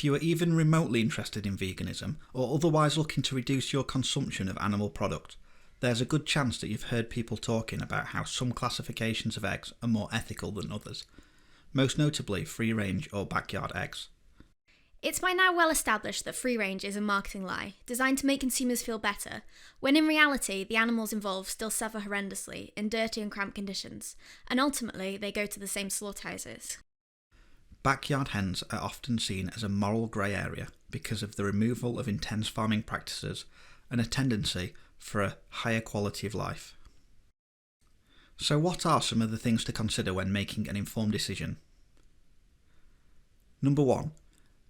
If you are even remotely interested in veganism or otherwise looking to reduce your consumption of animal product, there's a good chance that you've heard people talking about how some classifications of eggs are more ethical than others, most notably free-range or backyard eggs. It's by now well established that free range is a marketing lie, designed to make consumers feel better, when in reality the animals involved still suffer horrendously in dirty and cramped conditions, and ultimately they go to the same slaughterhouses. Backyard hens are often seen as a moral grey area because of the removal of intense farming practices and a tendency for a higher quality of life. So what are some of the things to consider when making an informed decision? Number 1.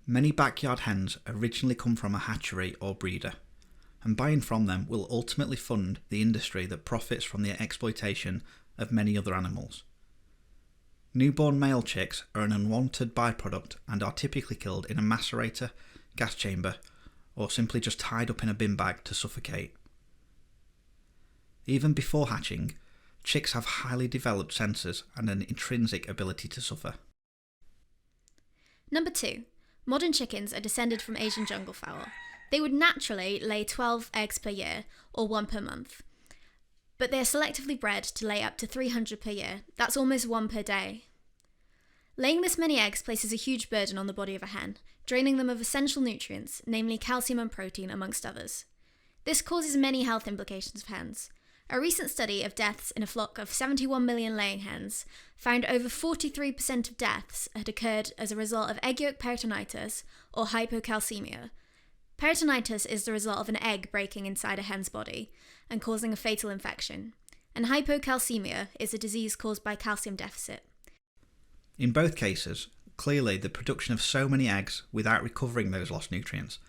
Many backyard hens originally come from a hatchery or breeder, and buying from them will ultimately fund the industry that profits from the exploitation of many other animals. Newborn male chicks are an unwanted byproduct and are typically killed in a macerator, gas chamber, or simply just tied up in a bin bag to suffocate. Even before hatching, chicks have highly developed senses and an intrinsic ability to suffer. Number 2. Modern chickens are descended from Asian jungle fowl. They would naturally lay 12 eggs per year, or 1 per month. But they are selectively bred to lay up to 300 per year. That's almost 1 per day. Laying this many eggs places a huge burden on the body of a hen, draining them of essential nutrients, namely calcium and protein amongst others. This causes many health implications for hens. A recent study of deaths in a flock of 71 million laying hens found over 43% of deaths had occurred as a result of egg yolk peritonitis or hypocalcemia. Peritonitis is the result of an egg breaking inside a hen's body and causing a fatal infection, and hypocalcemia is a disease caused by calcium deficit. In both cases, clearly the production of so many eggs without recovering those lost nutrients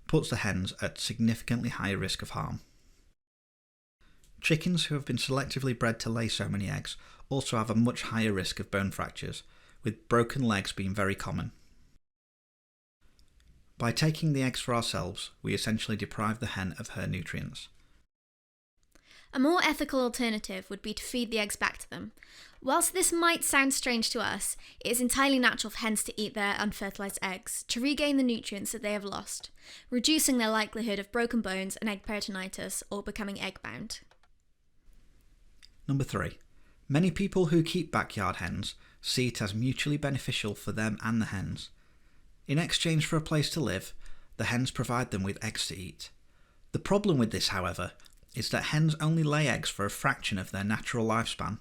puts the hens at significantly higher risk of harm. Chickens who have been selectively bred to lay so many eggs also have a much higher risk of bone fractures, with broken legs being very common. By taking the eggs for ourselves, we essentially deprive the hen of her nutrients. A more ethical alternative would be to feed the eggs back to them. Whilst this might sound strange to us, it is entirely natural for hens to eat their unfertilised eggs to regain the nutrients that they have lost, reducing their likelihood of broken bones and egg peritonitis or becoming egg-bound. Number 3. Many people who keep backyard hens see it as mutually beneficial for them and the hens. In exchange for a place to live, the hens provide them with eggs to eat. The problem with this, however, is that hens only lay eggs for a fraction of their natural lifespan,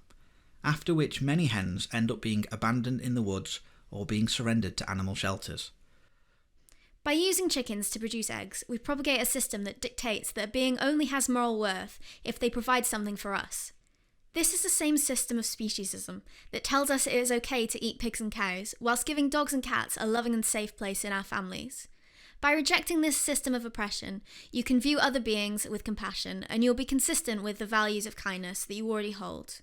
after which many hens end up being abandoned in the woods or being surrendered to animal shelters. By using chickens to produce eggs, we propagate a system that dictates that a being only has moral worth if they provide something for us. This is the same system of speciesism that tells us it is okay to eat pigs and cows, whilst giving dogs and cats a loving and safe place in our families. By rejecting this system of oppression, you can view other beings with compassion, and you'll be consistent with the values of kindness that you already hold.